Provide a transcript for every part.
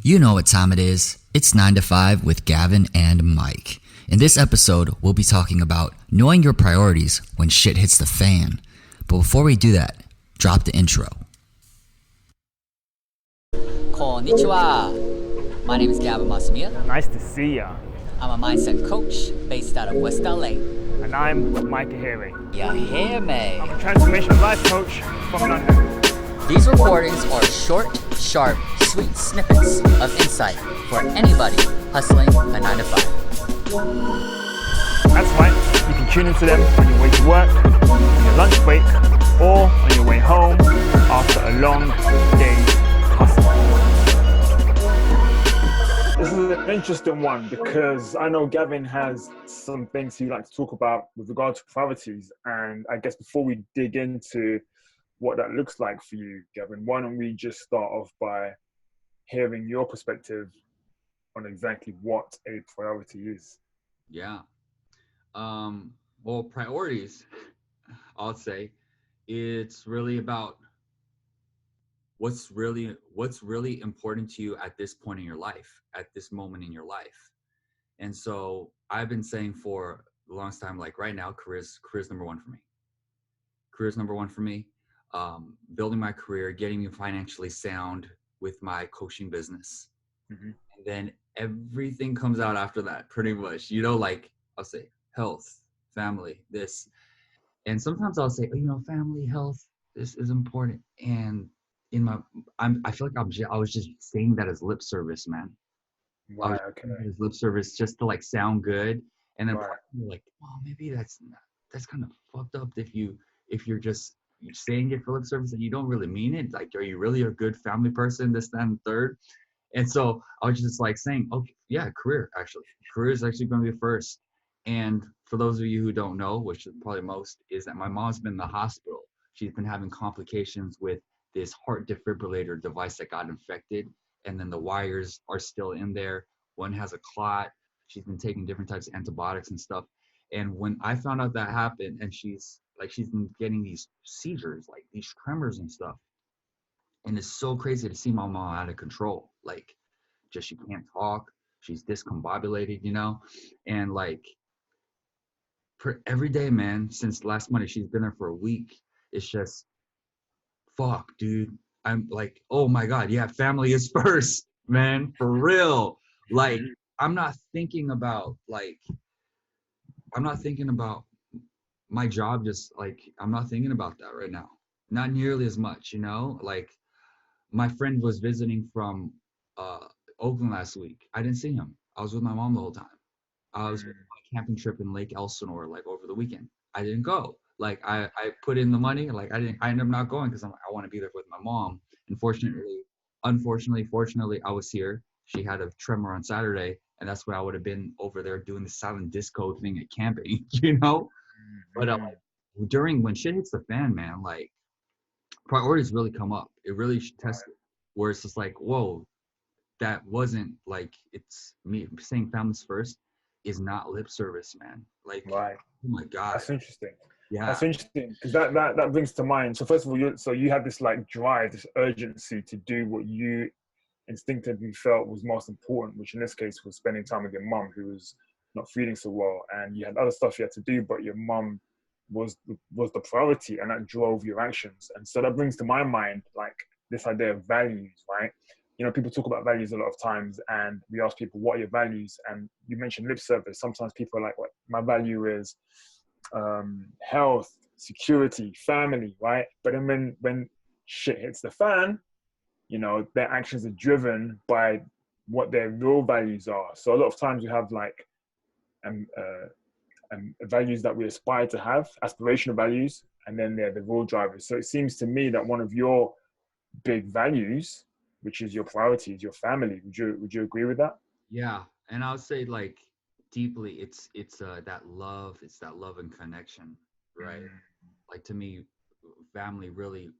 You know what time it is. It's 9 to 5 with Gavin and Mike. In this episode, we'll be talking about knowing your priorities when shit hits the fan. But before we do that, drop the intro. Konnichiwa. My name is Gavin Masumiya. Nice to see ya. I'm a mindset coach based out of West LA. And I'm Mike Aheirwe. You hear me? I'm a Transformational Life Coach from London. These recordings are short, sharp, sweet snippets of insight for anybody hustling a 9 to 5. That's right. You can tune into them on your way to work, on your lunch break, or on your way home after a long day's hustle. This is an interesting one because I know Gavin has some things he'd like to talk about with regard to priorities. And I guess before we dig into what that looks like for you, Gavin, why don't we just start off by hearing your perspective on exactly what a priority is? Yeah. Well, priorities, I'll say, it's really about what's really important to you at this point in your life, at this moment in your life. And so I've been saying for the longest time, like right now, career's number one for me. Career's number one for me. Building my career, getting me financially sound with my coaching business. Mm-hmm. And then everything comes out after that, pretty much, like I'll say health, family, this. And sometimes I'll say, family, health, this is important. And I feel like I was just saying that as lip service, man. Right, okay. As lip service just to like sound good. And then right. Like, well, maybe that's kind of fucked up if you're just saying it for lip service and you don't really mean it. Like, are you really a good family person, this, that, and third? And so I was just like saying, okay, yeah, career is actually going to be first. And for those of you who don't know, which is probably most, is that my mom's been in the hospital. She's been having complications with this heart defibrillator device that got infected. And then the wires are still in there. One has a clot. She's been taking different types of antibiotics and stuff. And when I found out that happened, and she's been getting these seizures, like these tremors and stuff. And it's so crazy to see my mom out of control. Like, just she can't talk. She's discombobulated, and like every day, man, since last Monday, she's been there for a week. It's just, fuck, dude. I'm like, oh my God, yeah, family is first, man, for real. Like, I'm not thinking about my job, just like, I'm not thinking about that right now. Not nearly as much, like my friend was visiting from Oakland last week. I didn't see him. I was with my mom the whole time. I was on a camping trip in Lake Elsinore, like over the weekend. I didn't go. Like I put in the money. Like I ended up not going because I want to be there with my mom. And fortunately, I was here. She had a tremor on Saturday, and that's when I would have been over there doing the silent disco thing at camping, But during when shit hits the fan, man, like priorities really come up. It really tests it. Where it's just like, whoa, that wasn't like, it's me saying families first is not lip service, man. Like, right. Oh my God. That's interesting. Yeah. That's interesting because that brings to mind. So first of all, you had this like drive, this urgency to do what you instinctively felt was most important, which in this case was spending time with your mum who was not feeling so well, and you had other stuff you had to do, but your mum was the priority, and that drove your actions. And so that brings to my mind like this idea of values, right? People talk about values a lot of times, and we ask people, what are your values? And you mentioned lip service. Sometimes people are like, what my value is health, security, family, right? But then when shit hits the fan, their actions are driven by what their real values are. So a lot of times you have like values that we aspire to have, aspirational values, and then they're the real drivers. So it seems to me that one of your big values, which is your priorities, your family. Would you agree with that? Yeah, and I would say like deeply, it's that love. It's that love and connection, right? Like to me, family really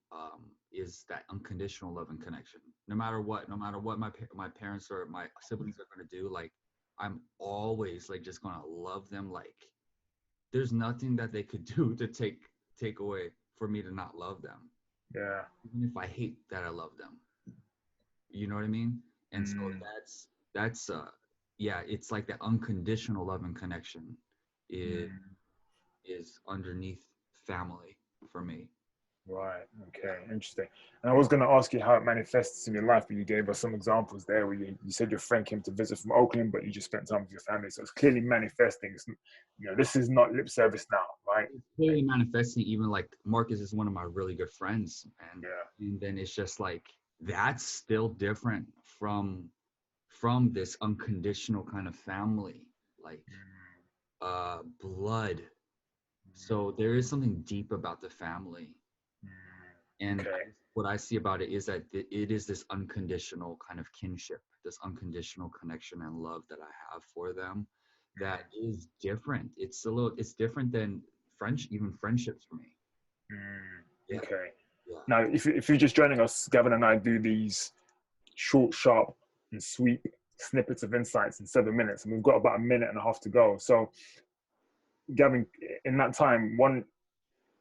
is that unconditional love and connection. No matter what my parents or my siblings are going to do, like I'm always like just going to love them. Like there's nothing that they could do to take away for me to not love them. Yeah. Even if I hate that I love them. You know what I mean? And so that's yeah, it's like that unconditional love and connection is underneath family for me. Right. Okay. Interesting. And I was going to ask you how it manifests in your life, but you gave us some examples there where you said your friend came to visit from Oakland, but you just spent time with your family. So it's clearly manifesting. It's, this is not lip service now, right? It's clearly manifesting. Even like Marcus is one of my really good friends, and Yeah. and then it's just like that's still different from this unconditional kind of family, like blood. So there is something deep about the family. And Okay. what I see about it is that it is this unconditional kind of kinship, this unconditional connection and love that I have for them that is different. It's different than even friendships for me. Yeah. Okay. Yeah. Now, if you're just joining us, Gavin and I do these short, sharp, and sweet snippets of insights in 7 minutes, and we've got about 1.5 minutes to go. So, Gavin, in that time, why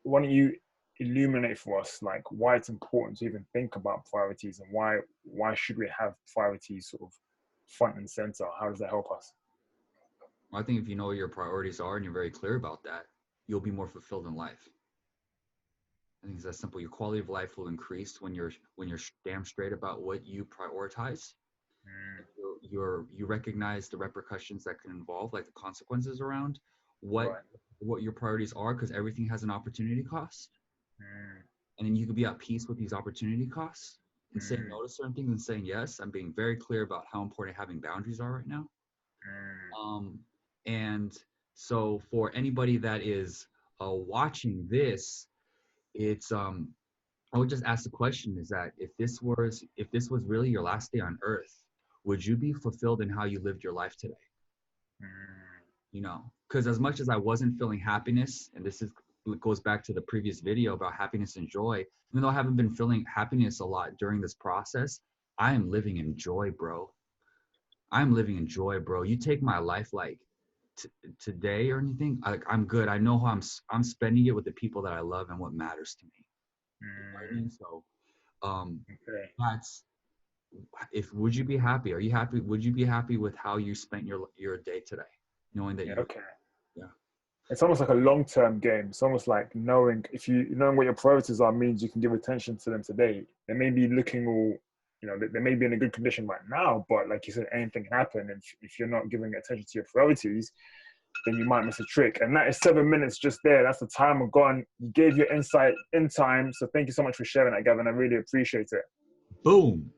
don't you illuminate for us like why it's important to even think about priorities, and why should we have priorities sort of front and center? How does that help us? I think if you know what your priorities are and you're very clear about that, you'll be more fulfilled in life. I think it's that simple. Your quality of life will increase when you're damn straight about what you prioritize. You recognize the repercussions that can involve, like the consequences around what your priorities are, because everything has an opportunity cost. And then you can be at peace with these opportunity costs and saying no to certain things and saying yes. I'm being very clear about how important having boundaries are right now. And so for anybody that is watching this, it's I would just ask the question, is that if this was really your last day on earth, would you be fulfilled in how you lived your life today? Because as much as I wasn't feeling happiness, and goes back to the previous video about happiness and joy, even though I haven't been feeling happiness a lot during this process, I am living in joy, bro. I'm living in joy, bro. You take my life like today or anything, I'm good. I know how I'm spending it with the people that I love and what matters to me. You know what I mean? So that's would you be happy? Are you happy? Would you be happy with how you spent your day today, knowing that it's almost like a long-term game. It's almost like knowing what your priorities are means you can give attention to them today. They may be looking all, they may be in a good condition right now, but like you said, anything can happen. And if you're not giving attention to your priorities, then you might miss a trick. And that is 7 minutes just there. That's the timer gone. You gave your insight in time. So thank you so much for sharing that, Gavin. I really appreciate it. Boom.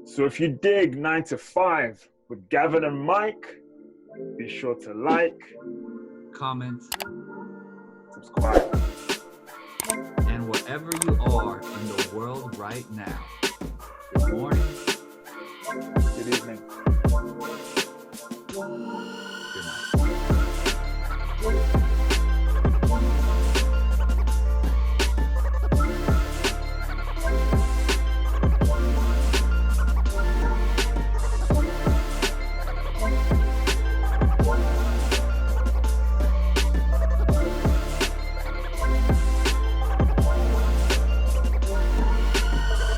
So if you dig 9 to 5 with Gavin and Mike, be sure to like, comment, subscribe. And wherever you are in the world right now, good morning, good evening.